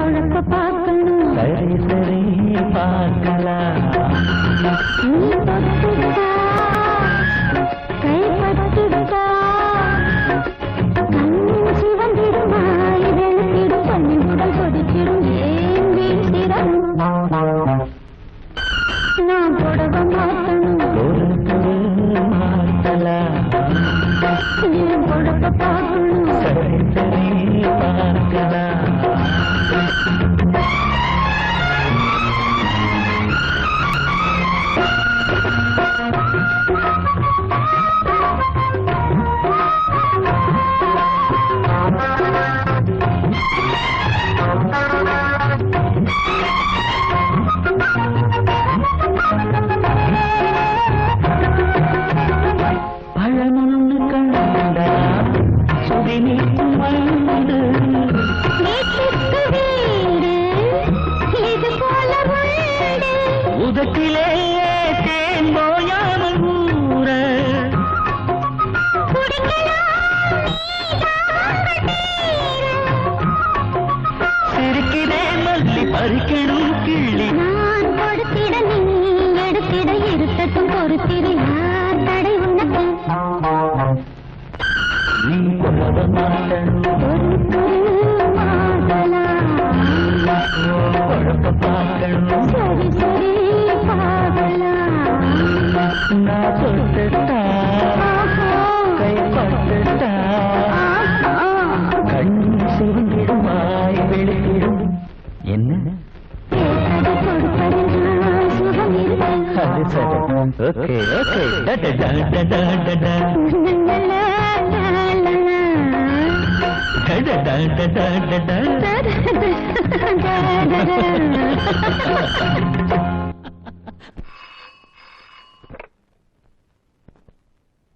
பொழப்ப பார்க்கணும். சரி சரி பார்க்கலாம். நீ தொட்டுட்டா கைப்பட்டுட்டா கண்ணு சிவந்திருமா வெளுத்திடும் பண்ணி முதல் கொதிச்சிடும் ஏன் வீழ்த்திடும் நான் புடவ மாத்தணும். என் புடவ பார்க்கணும். சரி சரி பார்க்கலாம். பழமொன்னு கண்ட சுதி நீக்கும் மண்டு வீட்டுக்கு வீடு இது போல வீடு உதட்டிலேயே தேன் போயாமல் ஊற சிரிக்கிறேன் மல்லி பறிக்கணும் கிள்ளி நான் கொடுத்திட நீ எடுத்திட இருத்தட்டும் பொறுத்திட யார் தடை உனக்கு நீ கொள்ளத மாட்டணும் ஒரு மாதலாம் குழப்ப பார்க்கணும் சரி சரி பாகலாம் நான் தொட்டுட்டா கைப்பட்டுட்டா கண் சிவந்திடுமாய் வெளித்திடும் என்ன கேட்டதை கொடுப்பதில் சுகம் இருக்கு. அது சரி ஓகே ஓகே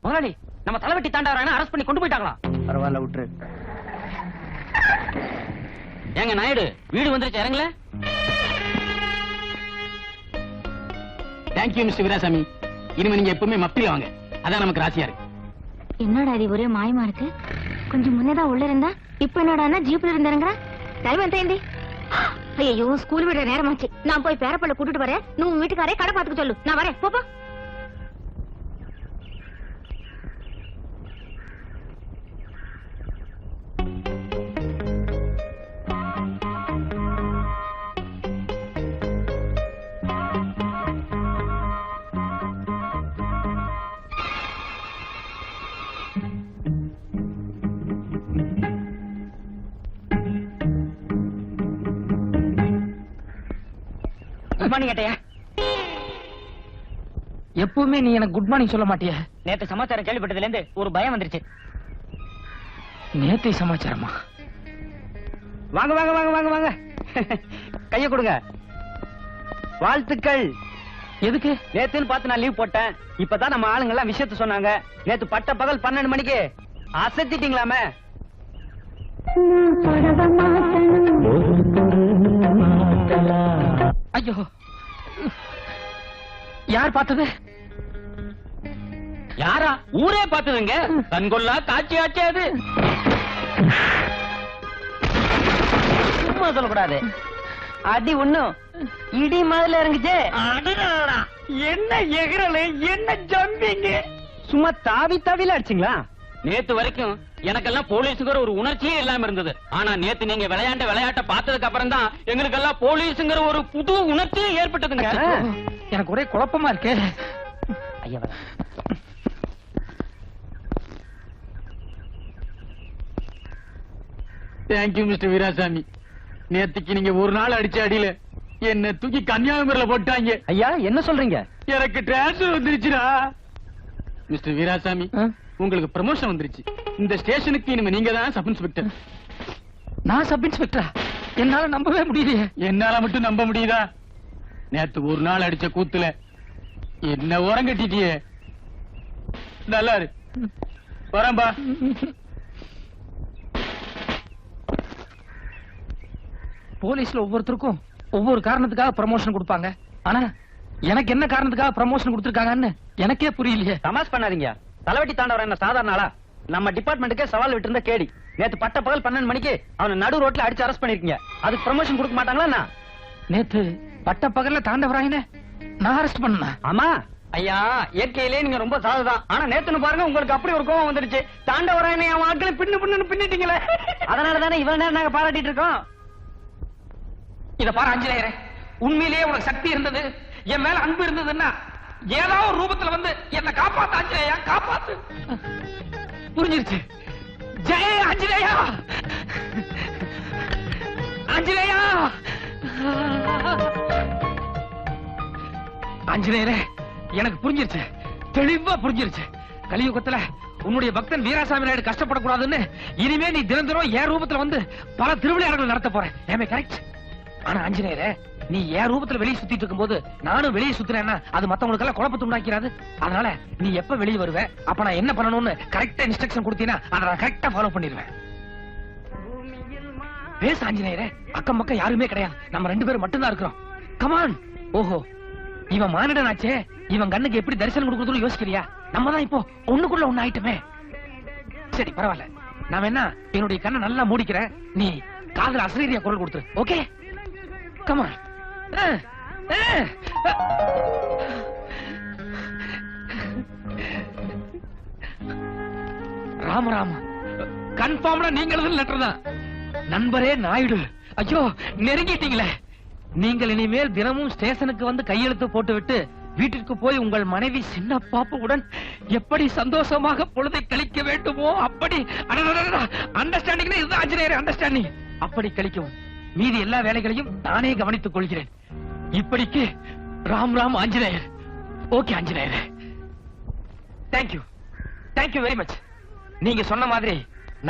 முதலாளி நம்ம தலைவட்டி தாண்டவரான அரெஸ்ட் பண்ணி கொண்டு போயிட்டாங்களா? பரவாயில்ல விட்டுரு. ஏங்க நாயுடு வீடு வந்துருச்சு இறங்கல. Thank you mister Veerasamy. இனிமே நீங்க எப்பவுமே மப்பில வாங்க, அதான் நமக்கு ராசியா இருக்கு. என்னடா இது ஒரே மாயமா இருக்கு. கொஞ்சம் முன்னதான் உள்ள இருந்தா இப்ப என்னடா ஜீப்ல இருந்தாருங்கற டைம் எந்தேந்தி. ஐயோ ஸ்கூல் விடுற நேரமாச்சு. நான் போய் பேரப்பள்ள கூட்டிட்டு வரேன். நீ உன் வீட்டுக்காரே கடை பாத்துக்க சொல்லு. நான் வரேன். போப்பா. குட் மார்னிங் ஏட்டையா. எப்பவுமே நீ எனக்கு குட் மார்னிங் சொல்ல மாட்டியா? நேத்து சமாச்சாரம் கேள்விப்பட்டதுல இருந்து ஒரு பயம் வந்துருச்சு. நேத்து சமாச்சாரமா? வாங்க வாங்க வாங்க வாங்க வாங்க, கைய கொடுங்க. வாழ்த்துக்கள். எதுக்கு? நேத்துன்னு பார்த்து நான் லீவ் போட்டேன். இப்பதான் நம்ம ஆளுங்க எல்லாம் விஷயத்த சொன்னாங்க. நேத்து பட்ட பகல் 12 மணிக்கு அசத்திட்டீங்களாமே. ஐயோ, யார் பார்த்தது? யாரா? ஊரே பார்த்ததுங்க. கண்கொள்ளா காட்சி ஆச்சு அது. சும்மா சொல்லக்கூடாது. அடி ஒண்ணும் இடி மாதிரி இறங்குச்சு. என்ன எகிறல, என்ன ஜம்பிங்க. சும்மா தாவி தாவில அடிச்சிங்களா? நேத்து வரைக்கும் எனக்கெல்லாம் போலீஸுங்கிற ஒரு உணர்ச்சியே இல்லாம இருந்தது. ஆனா நேத்து நீங்க விளையாண்ட விளையாட்ட பார்த்ததுக்கு அப்புறம் தான் எங்களுக்கெல்லாம் போலீஸுங்கிற ஒரு புது உணர்ச்சியே ஏற்பட்டதுங்க. எனக்கு ஒரே குழப்பமா இருக்கு. ஐயா, தேங்க்யூ மிஸ்டர் வீராசாமி. நேத்துக்கு நீங்க ஒரு நாள் அடிச்ச அடியில என்ன தூக்கி கன்னியாகுமரியில போட்டாங்க. ஐயா என்ன சொல்றீங்க? எனக்கு டிரான்ஸ்பர் வந்துருச்சுடா. மிஸ்டர் வீராசாமி, உங்களுக்கு ப்ரமோஷன் வந்துருச்சு. இந்த ஸ்டேஷனுக்கு இனிமே நீங்க தான் சப் இன்ஸ்பெக்டர். நான் சப் இன்ஸ்பெக்டரா? என்னால நம்பவே முடியலையே. என்னால மட்டும் நம்ப முடியுதா? நேத்து ஒரு நாள் அடிச்ச கூத்துல என்ன உரம் கட்டிட்டியே. நல்லா இரு, வரம்பா. போலீஸ்ல ஒவ்வொருத்தருக்கும் ஒவ்வொரு காரணத்துக்காக ப்ரமோஷன் கொடுப்பாங்க. ஆனா எனக்கு என்ன காரணத்துக்காக ப்ரமோஷன் கொடுத்திருக்காங்கன்னு எனக்கே புரியலையே. தமாஷ் பண்ணாதீங்க. தலைவட்டி தாண்டவர என்ன சாதாரண ஆளா? நம்ம டிபார்ட்மெண்ட்டுக்கே சவால் விட்டு இருந்த கேடி. நேத்து பட்ட பகல் 12 மணிக்கு அவனை நடு ரோட்ல அடிச்சு அரெஸ்ட் பண்ணிருக்கீங்க. அதுக்கு ப்ரமோஷன் கொடுக்க மாட்டாங்களா என்ன? நேத்து பட்ட பகல்ல தாண்டவராயனே நான் அரெஸ்ட் பண்ணா? ஆமா ஐயா, இயற்கையிலே நீங்க ரொம்ப சாதுதான். ஆனா நேத்துன்னு பாருங்க உங்களுக்கு அப்படி ஒரு கோவம் வந்துருச்சு. தாண்டவராயனை அவன் ஆட்களை பின்னு பின்னிட்டீங்களே. அதனால தானே இவ்வளவு நேரம் நாங்க பாராட்டிட்டு இருக்கோம். இத பாரு ஆஞ்சநேயரே, உண்மையிலேயே உனக்கு சக்தி இருந்தது, என் மேல அன்பு இருந்ததுன்னா ஏதாவது ஒரு ரூபத்துல வந்து என்ன காப்பாத்து ஆஞ்சநேயா, காப்பாத்து. புரிஞ்சிருச்சு. ஜெய ஆஞ்சநேயா, ஆஞ்சநேயா. ஆஞ்சநேயரே, எனக்கு புரிஞ்சிருச்சு, தெளிவா புரிஞ்சிருச்சு. கலியுகத்துல உன்னுடைய பக்தன் வீராசாமி நாயுடு கஷ்டப்படக்கூடாதுன்னு இனிமே நீ தினம் என் ரூபத்துல வந்து பல திருவிளையாடல்கள் நடத்த போறேன். ஏமே கரெக்ட்? ஆனா ஆஞ்சநேயரே, நீ என் ரூபத்துல வெளியே சுத்திட்டு இருக்கும்போது நானும் வெளியே சுத்துறேன்னா அது மத்தவங்களுக்கு எல்லாம் குழப்பத்தை உண்டாக்கிறாது. அதனால நீ எப்ப வெளியே வருவ, அப்ப நான் என்ன பண்ணணும்னு கரெக்டா இன்ஸ்ட்ரக்ஷன் கொடுத்தீனா அதை நான் கரெக்டா ஃபாலோ பண்ணிடுவேன். பேச ஆஞ்சநேயரே, அக்கம் பக்கம் யாருமே கிடையாது, நம்ம 2 பேரும் மட்டும்தான் இருக்கிறோம். கமான். ஓஹோ, இவன் மானிடனாச்சே, இவன் கண்ணுக்கு எப்படி தரிசனம் கொடுக்கறதுன்னு யோசிக்கிறியா? நம்ம தான் இப்போ ஒண்ணுக்குள்ள ஒண்ணு ஆயிட்டுமே. சரி பரவாயில்ல, நான் என்ன என்னுடைய கண்ணை நல்லா மூடிக்கிறேன், நீ காதுல அசரீரியா குரல் கொடுத்துரு. Okay, come on. ராம ராம, கன்ஃபார்ம்டா நீங்க எழுதுன லெட்டர் தான். நண்பரே நாயுடு, ஐயோ நெருங்கிட்டீங்களே. நீங்கள் இனிமேல் தினமும் ஸ்டேஷனுக்கு வந்து கையெழுத்து போட்டு விட்டு வீட்டிற்கு போய் உங்கள் மனைவி சின்ன பாப்புடன் எப்படி சந்தோஷமாக பொழுதை கழிக்க வேண்டுமோ அப்படி அண்டர்ஸ்டாண்டிங் இதுதான் ஆஞ்சநேயர் அண்டர்ஸ்டாண்டிங். அப்படி கழிக்கவும் மீதி எல்லா வேலைகளையும் நானே கவனித்துக் கொள்கிறேன். இப்படிக்கு Ram Ram Anjaneyar. Okay Anjaneyar, thank you, thank you very much. நீங்க சொன்ன மாதிரி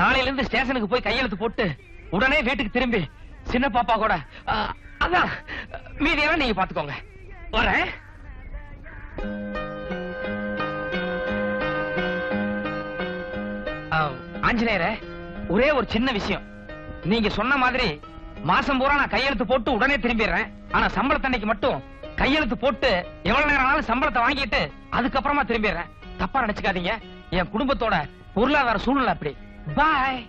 நாளையில இருந்து ஸ்டேஷனுக்கு போய் கையெழுத்து போட்டு உடனே வீட்டுக்கு திரும்பி சின்ன பாப்பா கூட அதான் மீதியெல்லாம் நீங்க பாத்துக்கோங்க. வரேன். ஆஞ்சநேயரே, ஒரே ஒரு சின்ன விஷயம். நீங்க சொன்ன மாதிரி மாசம் பூரா நான் கையெழுத்து போட்டு உடனே திரும்பிடுறேன். ஆனா சம்பளத்தன்னைக்கு மட்டும் கையெழுத்து போட்டு எவ்வளவு நேரம் ஆனாலும் சம்பளத்தை வாங்கிட்டு அதுக்கப்புறமா திரும்பிடுறேன். தப்பா நினைச்சுக்காதீங்க, என் குடும்பத்தோட பொருளாதார சூழ்நிலை அப்படி. பாய்.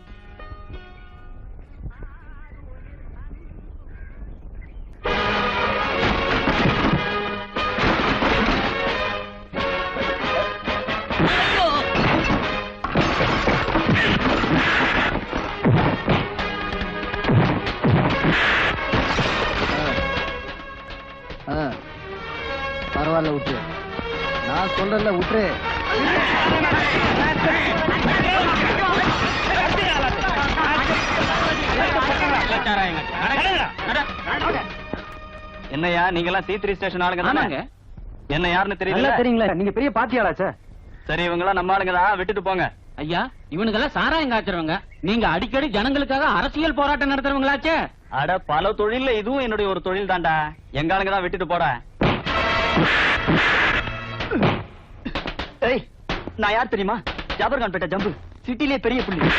பரவாயில்ல விட்டு, நான் சொல்றல விட்டு. என்னையா நீங்க எல்லாம் C3 ஸ்டேஷன் ஆளுங்க தானே? என்ன யாருன்னு தெரியல? தெரியுங்களா, நீங்க பெரிய பாத்தியாளாச்சே. சரி, இவங்க எல்லாம் நம்ம ஆளுங்க தான், விட்டுட்டு போங்க. ஐயா, இவனுக்கெல்லாம் சாராயம் காய்ச்சறவங்க, நீங்க அடிக்கடி ஜனங்களுக்காக அரசியல் போராட்டம் நடத்துறவங்களாச்சே. அட, பல தொழில்ல இதுவும் என்னுடைய ஒரு தொழில் தான்டா. எங்க ஆளுங்க தான், விட்டுட்டு போட. ஏய், நான் யார் தெரியுமா? ஜாபர்கான் பேட்டை ஜம்பு, சிட்டிலே பெரிய புள்ளி.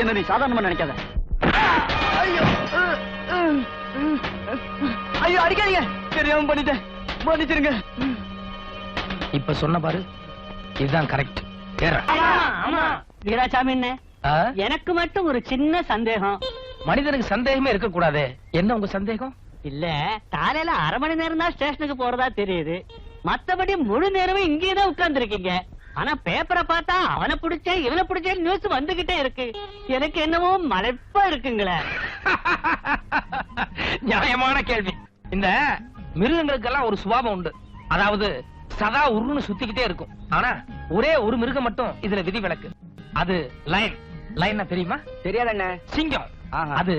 என்ன நீ சாதாரணமா நினைக்காத. ஐயோ ஐயோ, அடிக்காதீங்க, தெரியாம பண்ணிட்டேன், மன்னிச்சிருங்க. இப்ப சொன்ன பாரு, இதுதான் கரெக்ட். வீராசாமி, எனக்கு மட்டும் ஒரு சின்ன சந்தேகம். மனிதனுக்கு சந்தேகமே இருக்க கூடாது. என்ன உங்க சந்தேகம்? இல்ல, காலையில அரை மணி நேரம் தான் ஸ்டேஷனுக்கு போறதா தெரியுது, மத்தபடி முழு நேரமும் இங்கேதான் உட்கார்ந்து இருக்கீங்க. ஆனா பேப்பரை பார்த்தா அவனை பிடிச்சேன் இவனை பிடிச்சேன் நியூஸ் வந்துகிட்டே இருக்கு. எனக்கு என்னவோ மலைப்பா இருக்குங்களே. நியாயமான கேள்வி. இந்த மிருகங்களுக்கெல்லாம் ஒரு சுபாவம் உண்டு, அதாவது சதா உருன்னு சுத்திக்கிட்டே இருக்கும். ஆனா ஒரே ஒரு மிருகம் மட்டும் இதுல விதிவிலக்கு. அது லைன். லைன்னா தெரியுமா? தெரியாதண்ணே. சிங்கம். அது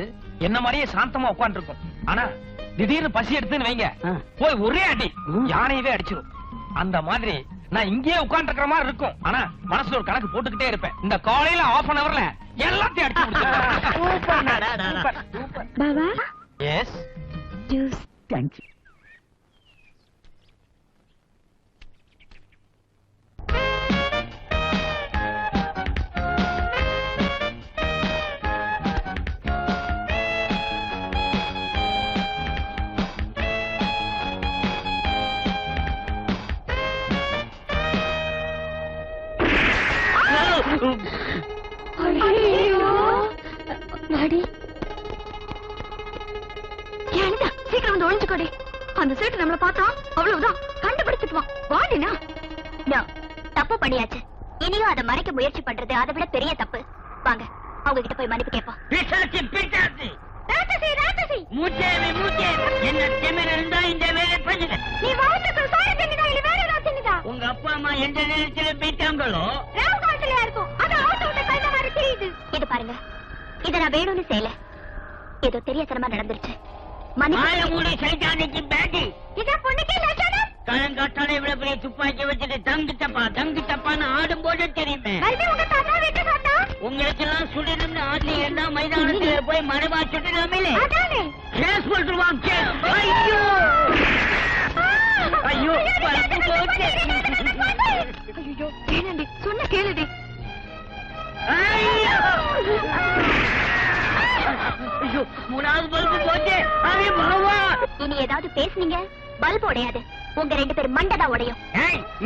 என்ன மாதிரியே சாந்தமா உட்கார்ந்து இருக்கும். ஆனா திடீர்னு பசி எடுத்துன்னு வைங்க, போய் ஒரே அடி யானையவே அடிச்சிடும். அந்த மாதிரி நான் இங்கேயே உட்கார்ந்து இருக்கிற மாதிரி இருக்கும், ஆனா மனசுல ஒரு கணக்கு போட்டுக்கிட்டே இருப்பேன். இந்த காலையில ½ அன் அவர்ல எல்லாத்தையும் அடிச்சு முடிச்சிடுவேன். பாபா, எஸ், ஜூஸ். தேங்க்யூ. வாடி ஏனிதா சீக்கிரம் வந்து ஒளிஞ்சுக்கோடி. அந்த சேட்டு நம்மள பார்த்தா அவ்வளவுதான் கண்டுபிடிச்சிட்டுவான். வாடினா தப்பு பண்ணியாச்சு. இனியும் அதை மறைக்க முயற்சி பண்றது அதை விட பெரிய தப்பு. வாங்க அவங்க கிட்ட போய் மன்னிப்பு கேட்போம். பிசாசு பிசாசு ராட்சசி ராட்சசி மூச்சேவி மூச்சேவி என்ன திமிர் இருந்தா இந்த வேலை பண்ணுங்க. நீ வாழ்த்துக்கு சாய தின்னுதா இல்ல வேற ஏதாவது தின்னுதா? உங்க அப்பா அம்மா எந்த நேரத்துல போயிட்டாங்களோ ராவ் காட்டுலயா இருக்கும். அது ஆட்டோ விட்ட கைத மாதிரி தெரியுது. இது பாருங்க, இத நான் வேணும்னு செய்யல. ஏதோ தெரியாதனமா நடந்துருச்சு. மாய மூடி சைத்தானிக்கு பேட்டி இத பொண்ணுக்கு லட்சணம். காலங்காட்டால இவ்வளவு பெரிய துப்பாக்கி வச்சுட்டு தங்கு தப்பான்னு ஆடும் போது தெரியுமே. மறுபடி உங்க தாத்தா வீட்டு சொன்னா உங்களுக்கு எல்லாம் சுடணும்னு ஆட்லி என்ன மைதானத்துல போய் மரபா சுடலாமே. அதானே கேஸ் போட்டுருவான் கேஸ். ஐயோ ஐயோ பறந்து போச்சு. ஐயோ கேளுடி, சொன்ன கேளுடி. ஐயோ ஐயோ மூணாவது பல்பு போச்சு. அரே பாவா இனி ஏதாவது பேசுனீங்க பல்ப் உடையாது. உங்க 2 பேரும் மண்டதான் உடையும்.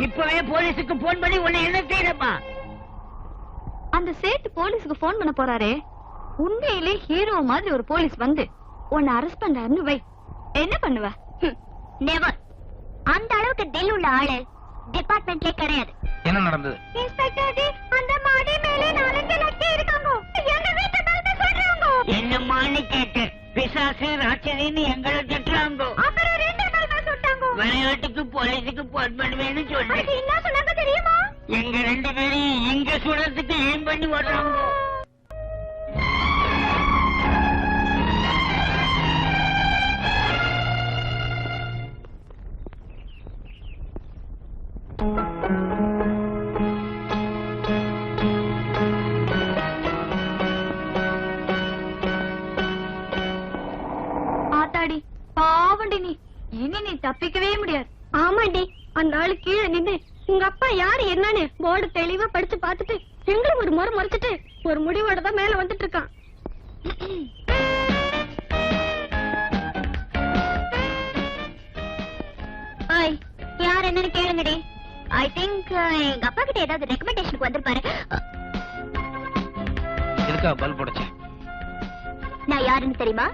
இப்பவே போலீஸுக்கு போன் பண்ணி உன்னை என்ன செய்யறப்பா? அந்த சேட்டு போலீஸுக்கு போன் பண்ண போறாரே, உண்மையிலே ஹீரோ மாதிரி ஒரு போலீஸ் வந்து உன்னை அரெஸ்ட் பண்றாருன்னு வை, என்ன பண்ணுவ? நெவர். அந்த அளவுக்கு தில் உள்ள ஆளு டிபார்ட்மெண்ட்லயே கிடையாது. என்ன நடந்தது? இன்ஸ்பெக்டர் ஜி, அந்த மாடி மேலே 4 லட்சம் இருக்காங்க. எங்க வீட்டு மேல சொல்றாங்க. என்னமான்னு கேட்டு பிசாசு ராட்சசின்னு எங்களை திட்டுறாங்க. அப்புறம் 2 நாள் சொல்றாங்க. விளையாட்டுக்கு போலீஸுக்கு போன் பண்ணுவேன்னு சொல்லி அதுக்கு என்ன சொன்னாங்க தெரியுமா? எங்க 2 பேரையும் இங்க சுடறதுக்கு ஏம் பண்ணி வர்றாங்க. ஆத்தாடி பாவண்டி, நீ இனி நீ தப்பிக்கவே முடியாது. ஆமாண்டி, அந்த ஆளு கீழே நின்னு உங்க அப்பா யாரு என்னன்னு போர்டு தெளிவா படிச்சு பார்த்துட்டு எங்களை ஒரு முறை முறைச்சிட்டு ஒரு முடிவோட தான் மேல வந்துட்டு இருக்கான். யார் என்னன்னு கேளுங்கடி. ஐ திங்க் எங்க அப்பா கிட்ட ஏதாவது ரெக்கமெண்டேஷனுக்கு வந்திருப்பாரு. எதுக்கா பல்ப் உடைச்ச? நான் யாருன்னு தெரியுமா?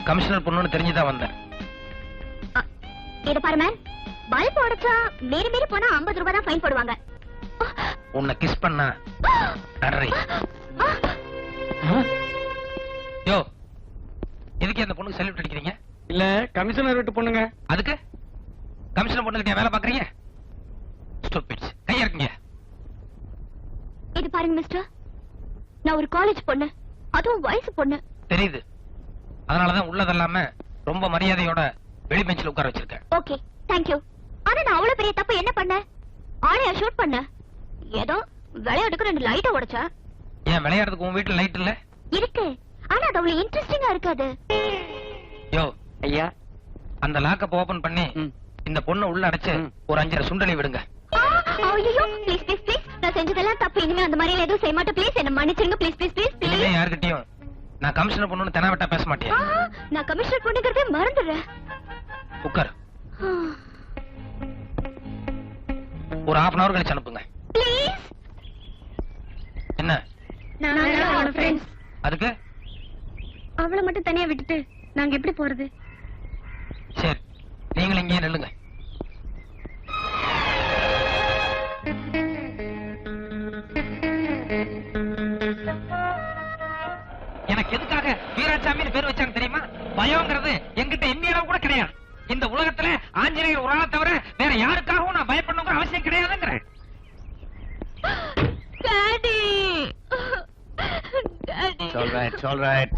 கமிஷனர் பொண்ணுன்னு தெரிஞ்சுதான் வந்தேன். இத பாரு மேன், பல்ப் உடைச்சா மீறி போனா 50 ரூபாய் தான் ஃபைன் போடுவாங்க. உன்னை கிஸ் பண்ணா நன்றி. யோ, எதுக்கு அந்த பொண்ணுக்கு சல்யூட் அடிக்கிறீங்க? இல்ல கமிஷனர் வீட்டு பொண்ணுங்க. அதுக்கு கமிஷனர் பொண்ணுகிட்ட வேலை பாக்குறீங்க? ஸ்டூபிட்ஸ், கைய இருக்குங்க. இது பாருங்க மிஸ்டர், நான் ஒரு காலேஜ் பொண்ணு, அதுவும் வயசு பொண்ணு. தெரியுது. அதனாலதான் உள்ளதெல்லாம ரொம்ப மரியாதையோட வெளி பெஞ்சில் உட்கார வச்சிருக்கேன். Okay, thank you. ஆனா நான் அவ்வளவு பெரிய தப்பு என்ன பண்ண? ஆளையா ஷூட் பண்ண. ஏதோ விளையாட்டுக்கு 2 லைட்ட உடைச்சா. ஏன் விளையாடுறதுக்கு உன் வீட்டுல லைட் இல்ல? இருக்கு, ஆனா அது அவ்வளவு இன்ட்ரெஸ்டிங்கா இருக்காது. யோ ஐயா, அந்த லாக்கப் ஓபன் பண்ணி இந்த பொண்ணை உள்ள அடைச்சு ஒரு 5 சுண்டலி விடுங்க. ஐயோ ப்ளீஸ் ப்ளீஸ் ப்ளீஸ், நான் செஞ்சதெல்லாம் தப்பு. இனிமே அந்த மாதிரி எதுவும் செய்ய மாட்டேன். ப்ளீஸ் என்ன மன்னிச்சிருங்க. ப்ளீஸ் ப்ளீஸ் ப்ளீஸ் இனிமே ப்ளீஸ். யார்கிட்டயும் நான் கமிஷனர் பொண்ணுன்னு தெனாவட்டா பேச மாட்டேன். நான் கமிஷனர் பொண்ணுங்கிறதே மறந்துடுறேன். உட்கார். ஒரு 1/2 hour கழிச்சு அனுப்புங்க. ப்ளீஸ். என்ன? நான் ஃப்ரெண்ட்ஸ். அதுக்கு அவளை மட்டும் தனியா விட்டுட்டு நாங்க எப்படி போறது? சரி, நீங்களும் இங்கே நில்லுங்க. எனக்கு எதுக்காக வீராசாமின்னு பேர் வச்சாங்க தெரியுமா? பயம்ங்கிறது என்கிட்ட இந்தியாவில் கூட கிடையாது. இந்த உலகத்துல ஆஞ்சநேயர் ஒரு ஆளை தவிர வேற யாருக்காகவும் நான் பயப்படணுங்கிற அவசியம் கிடையாதுங்கிறேன்.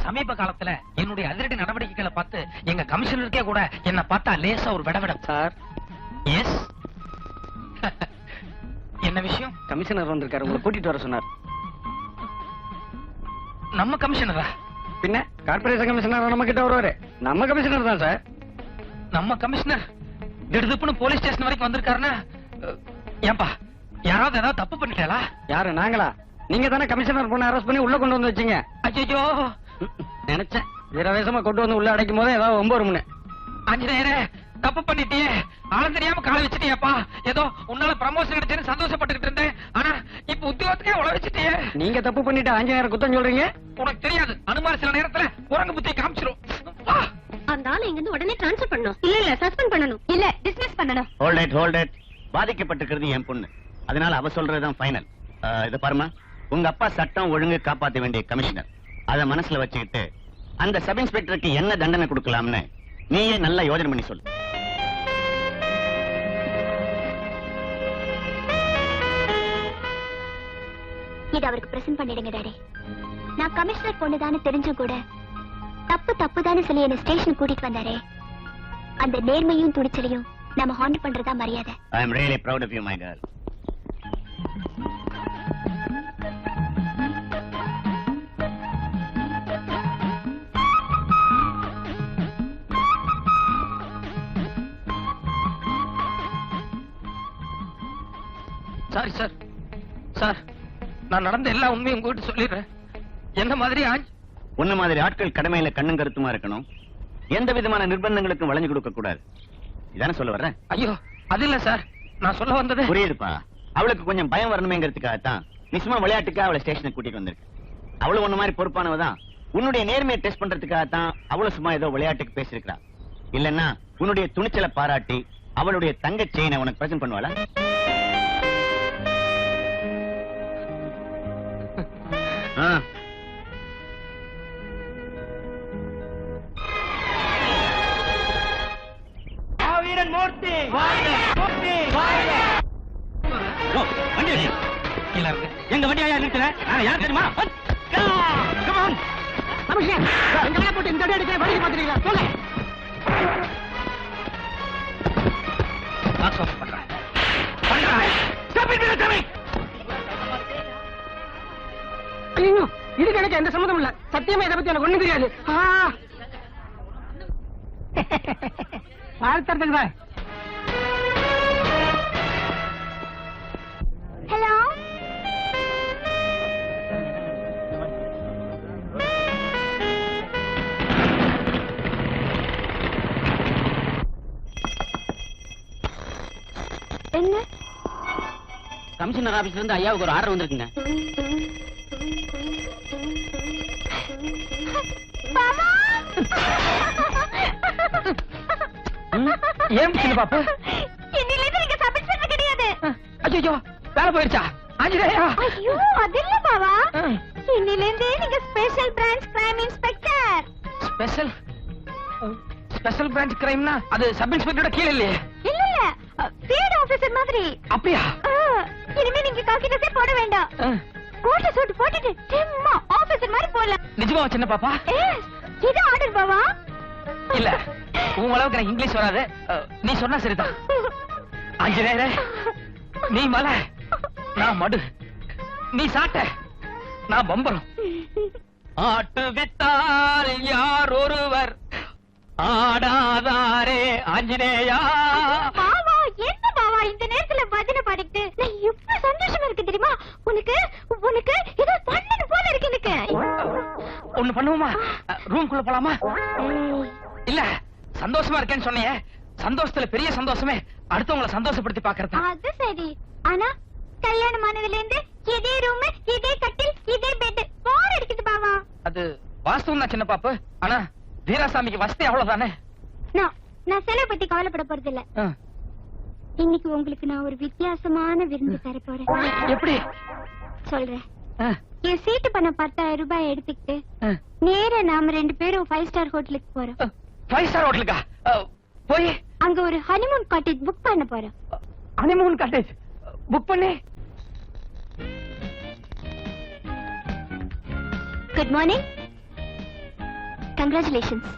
சமீப காலத்துல என்னுடைய அதிரடி நடவடிக்கைகளை பார்த்து எங்க கமிஷனருக்கே கூட என்ன பார்த்தா லேசா ஒரு விடவிடம். Sir, S. என்ன விஷயம்? கமிஷனர் வந்திருக்காரு, உங்களை கூட்டிட்டு வர சொன்னார். நம்ம கமிஷனரா? பின்ன கார்பரேஷன் கமிஷனர் நம்ம கிட்ட வருவாரு. நம்ம கமிஷனர் தான் சார். நம்ம கமிஷனர் திடுதுப்புன்னு போலீஸ் ஸ்டேஷன் வரைக்கும் வந்திருக்காருன்னா, ஏன்பா யாராவது ஏதாவது தப்பு பண்ணிட்டாளா? யாரு, நாங்களா? நீங்க தானே கமிஷனர் பொண்ணை அரெஸ்ட் பண்ணி உள்ள கொண்டு வந்து வச்சீங்க. ஐயோ, நினைச்சேன் வீரவேசமா கொண்டு வந்து உள்ள அடைக்கும் போது ஏதாவது 9 மணி. ஆஞ்சநேயரே, தப்பு பண்ணிட்டியே. ஆளம் தெரியாம காலை வச்சிட்டியப்பா. ஏதோ உன்னால ப்ரமோஷன் கிடைச்சேன்னு சந்தோஷப்பட்டுக்கிட்டு இருந்தேன். ஆனா இப்ப உத்தியோகத்துக்கே உழ வச்சிட்டியே. நீங்க தப்பு பண்ணிட்டு ஆஞ்சநேயர் குத்தம் சொல்றீங்க. உனக்கு தெரியாது, அனுமார் சில நேரத்துல குரங்கு புத்தியை காமிச்சிரும். வா. அந்த ஆளை இங்க இருந்து உடனே ட்ரான்ஸ்ஃபர் பண்ணணும். இல்ல சஸ்பெண்ட் பண்ணணும். இல்ல டிஸ்மிஸ் பண்ணணும். Hold it. பாதிக்கப்பட்டிருக்கிறது என் பொண்ணு, அதனால அவ சொல்றதுதான் ஃபைனல். இத பாருமா, உங்க அப்பா சட்டம் ஒழுங்கு காப்பாற்ற வேண்டிய கமிஷனர். அத மனசுல வச்சுக்கிட்டு அந்த சப் இன்ஸ்பெக்டருக்கு என்ன தண்டனை கொடுக்கலாம்னு நீயே நல்லா யோசனை பண்ணி சொல்லு. இது அவருக்கு பிரசன்ட் பண்ணிடுங்க டாடி. நான் கமிஷனர் பொண்ணுதானே தெரிஞ்சும் கூட தப்புதானே சொல்லி என்ன ஸ்டேஷன் கூட்டிட்டு வந்தாரே, அந்த நேர்மையும் துணிச்சலையும் நம்ம ஹாண்ட் பண்றதா மரியாதை. I am really proud of you my girl. Sorry sir. Sir, நான் நடந்த எல்லா உண்மையும் உங்ககிட்ட சொல்லிடுறேன். என்ன மாதிரி உன்ன மாதிரி ஆட்கள் கடமையில கண்ணும் கருத்துமா இருக்கணும். எந்த விதமான நிர்பந்தங்களுக்கும் வளைஞ்சு கொடுக்க கூடாது. இதானே சொல்ல வர்றேன். ஐயோ, அது இல்ல சார். நான் சொல்ல வந்தது புரியுதுப்பா. அவளுக்கு கொஞ்சம் பயம் வரணுமேங்கிறதுக்காகத்தான் நீ சும்மா விளையாட்டுக்கு அவளை ஸ்டேஷனுக்கு கூட்டிட்டு வந்திருக்கு. அவளும் உன்ன மாதிரி பொறுப்பானவதான். உன்னுடைய நேர்மையை டெஸ்ட் பண்றதுக்காகத்தான் அவளும் சும்மா ஏதோ விளையாட்டுக்கு பேசிருக்கா. இல்லன்னா உன்னுடைய துணிச்சலை பாராட்டி அவளுடைய தங்க செயினை உனக்கு பிரசன்ட் பண்ணுவாளா? எங்க வண்டியா நிறுத்தல? யார் தெரியுமா? போட்டு இந்த அடி அடிக்க வழி பாத்துறீங்களா? சொல்ல இதுக்கு எனக்கு எந்த சம்மதம் இல்ல. சத்தியமா இதை பத்தி எனக்கு ஒண்ணும் தெரியாது. வாழ்த்துறதுக்கு தான். ஹலோ, என்ன? கமிஷனர் ஆபீஸ்ல இருந்து ஐயாவுக்கு ஒரு ஆர்டர் வந்திருக்குங்க. பாபா! ஏன் சின்ன பாப்பா? இன்னிலிருந்து நீங்க சப் இன்ஸ்பெக்டர் கிடையாது. ஐயோ, வேலை போயிருச்சா? ஆஞ்சநேயா! ஐயோ, அது இல்ல பாபா. இன்னிலிருந்து நீங்க special branch crime inspector. Special branch கிரைம்னா அது சப் இன்ஸ்பெக்டரோட கீழ இல்லையே? இல்ல ஃபீல்ட் ஆபீசர் மாதிரி. அப்படியா? இனிமே நீங்க காக்கி ட்ரெஸ் போட வேண்டாம். கோட் சூட் போட்டுட்டு சும்மா ஆபீசர் மாதிரி போலாம். நிஜமா சின்ன பாப்பா? இது ஆர்டர் பாபா. இல்ல, உங்க அளவுக்கு எனக்கு இங்கிலீஷ் வராது. நீ சொன்னா சரிதான். ஆஞ்சநேயரே, நீ மலை, நான் மடு. நீ சாட்ட, நான் பம்பரம். ஆட்டு வித்தால் யார் ஒருவர் ஆடாதாரே ஆஞ்சநேயா. பாவா, என்ன பாவா இந்த நேரத்துல பஜனை பாடிட்டு நான் எப்படி சந்தோஷமா இருக்கு தெரியுமா? உனக்கு உனக்கு ஏதோ பண்ணணும் போல இருக்கு எனக்கு. ஒண்ணு பண்ணுவோமா? ரூம்குள்ள போலாமா? இல்ல, சந்தோஷமா இருக்கேன்னு சொன்னீங்க. சந்தோஷத்துல பெரிய சந்தோஷமே அடுத்தவங்களை சந்தோஷப்படுத்தி பாக்குறது. அது சரி. ஆனா கல்யாணம் ஆனதுல இருந்து இதே ரூம், இதே கட்டில், இதே பெட் போர் அடிக்குது பாவா. அது வாஸ்தவம் தான் சின்ன பாப்பு. ஆனா வீராசாமிக்கு வசதி அவ்வளவுதானே. நான் செலவு பத்தி கவலைப்பட போறது இல்ல. இன்னைக்கு உங்களுக்கு நான் ஒரு வித்தியாசமான விருந்து தர போறேன். எப்படி சொல்றேன். என் சீட்டு பண்ண 10,000 ரூபாய் எடுத்துக்கிட்டு நேரா நாம 2 பேரும் 5 ஸ்டார் ஹோட்டலுக்கு போறோம். 5 ஸ்டார் ஹோட்டலுக்கா? போய் அங்க ஒரு ஹனிமூன் காட்டேஜ் புக் பண்ண போறோம். ஹனிமூன் காட்டேஜ் புக் பண்ணி? Good morning. கங்க்ராச்சுலேஷன்ஸ்.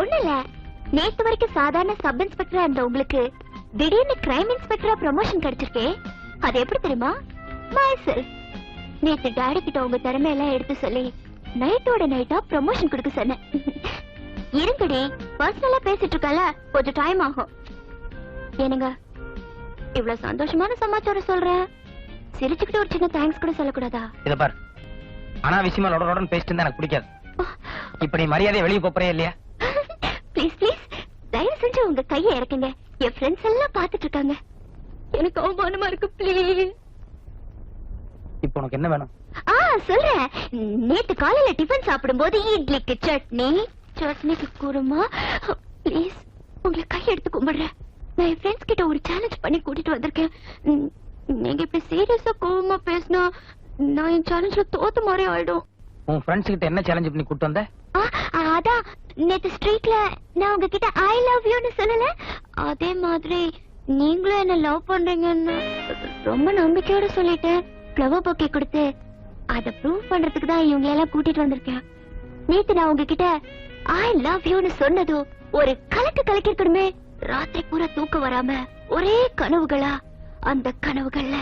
ஒண்ணு இல்ல, நேத்து வரைக்கும் சாதாரண சப் இன்ஸ்பெக்டரா இருந்த உங்களுக்கு திடீர்னு கிரைம் இன்ஸ்பெக்டரா ப்ரமோஷன் கிடைச்சிருக்கே. அது எப்படி தெரியுமா? myself. நேத்து டாடி கிட்ட உங்க திறமையெல்லாம் எடுத்து சொல்லி நைட்டோட நைட்டா ப்ரமோஷன் கொடுக்க சொன்னேன். இருங்கடி, பர்சனலா பேசிட்டு இருக்கல, கொஞ்சம் டைம் ஆகும். ஏனுங்க, இவ்வளவு சந்தோஷமான சமாச்சாரம் சொல்றேன், சிரிச்சுக்கிட்டு ஒரு சின்ன தேங்க்ஸ் கூட சொல்லக்கூடாதா? இத பாரு, அனாவசியமா லொட லொடன்னு பேசிட்டு இருந்தா எனக்கு பிடிக்காது. இப்ப நீ மரியாதையை வெளியே போறே இல்லையா? ப்ளீஸ் ப்ளீஸ் தயவு செஞ்சு உங்க கையை இறக்குங்க. என் ஃப்ரெண்ட்ஸ் எல்லாம் பாத்துட்டு இருக்காங்க. எனக்கு அவமானமா இருக்கு. ப்ளீஸ். இப்போ உனக்கு என்ன வேணும்? சொல்றேன். நேத்து காலையில டிபன் சாப்பிடும்போது இட்லிக்கு சட்னி, சட்னிக்கு குருமா. ப்ளீஸ் உங்களை கை எடுத்து கும்பிடுறேன். நான் என் ஃப்ரெண்ட்ஸ் கிட்ட ஒரு சேலஞ்ச் பண்ணி கூட்டிட்டு வந்திருக்கேன். நீங்க இப்படி சீரியஸா கோவமா பேசினா நான் என் சேலஞ்ச்ல தோத்த மாதிரி ஆயிடும். உன் ஃப்ரெண்ட்ஸ் கிட்ட என்ன சேலஞ்ச் பண்ணி கூட்டு வந்த? அதான் நேத்து ஸ்ட்ரீட்ல நான் உங்ககிட்ட ஐ லவ் யூன்னு சொல்லல, அதே மாதிரி நீங்களும் என்ன லவ் பண்றீங்கன்னு ரொம்ப நம்பிக்கையோட சொல்லிட்டேன். ஃப்ளவர் பொக்கே கொடுத்து அத ப்ரூவ் பண்றதுக்கு தான் இவங்க எல்லாம் கூட்டிட்டு வந்திருக்கேன். நேத்து நான் உங்ககிட்ட ஐ லவ் யூன்னு சொன்னது ஒரு கலக்கு கலக்கிருக்கணுமே. ராத்திரி பூரா தூக்கம் வராம ஒரே கனவுகளா. அந்த கனவுகள்ல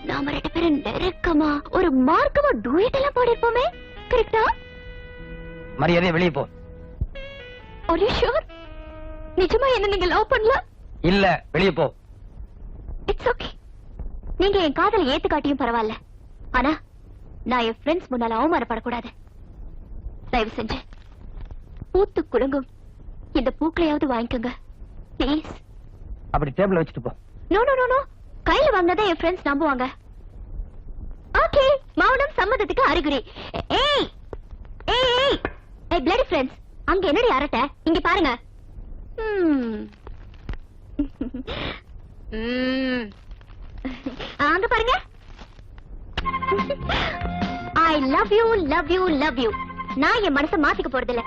நாம 2 பேரும் நெருக்கமா ஒரு மார்க்கமா டூயட் எல்லாம் பாடிருப்போமே. கரெக்டா? மரியாதையா வெளியே போ. Are you sure? நிஜமா என்ன நீங்க லவ் பண்ணல? இல்ல, வெளியே போ. It's okay. நீங்க என் காதலை ஏத்து காட்டியும் பரவாயில்ல. ஆனா நான் என் ஃப்ரெண்ட்ஸ் முன்னால அவமானப்படக்கூடாது. தயவு செஞ்சு பூத்து குலுங்கும் இந்த பூக்களையாவது வாங்கிக்கோங்க ப்ளீஸ். அப்படி டேபிள்ல வச்சுட்டு போ. No no no no. கையில வாங்கினதை என் ஃப்ரெண்ட்ஸ் நம்புவாங்க. ஓகே, மௌனம் சம்மதத்துக்கு அறிகுறி. ஏய் ஏய் ஏய் ஏய் பிளடி ஃப்ரெண்ட்ஸ், அங்க என்னடி அரட்ட? இங்க பாருங்க. அங்க பாருங்க. I love you love you love you. நான் என் மனசை மாத்திக்க போறதில்ல.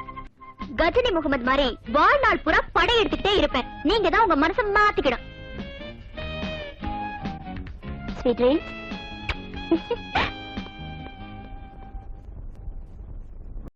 கஜினி முகமது மாதிரி வாழ்நாள் பூரா படை எடுத்துக்கிட்டே இருப்பேன். நீங்க தான் உங்க மனசை மாத்திக்கணும். Sweet dreams.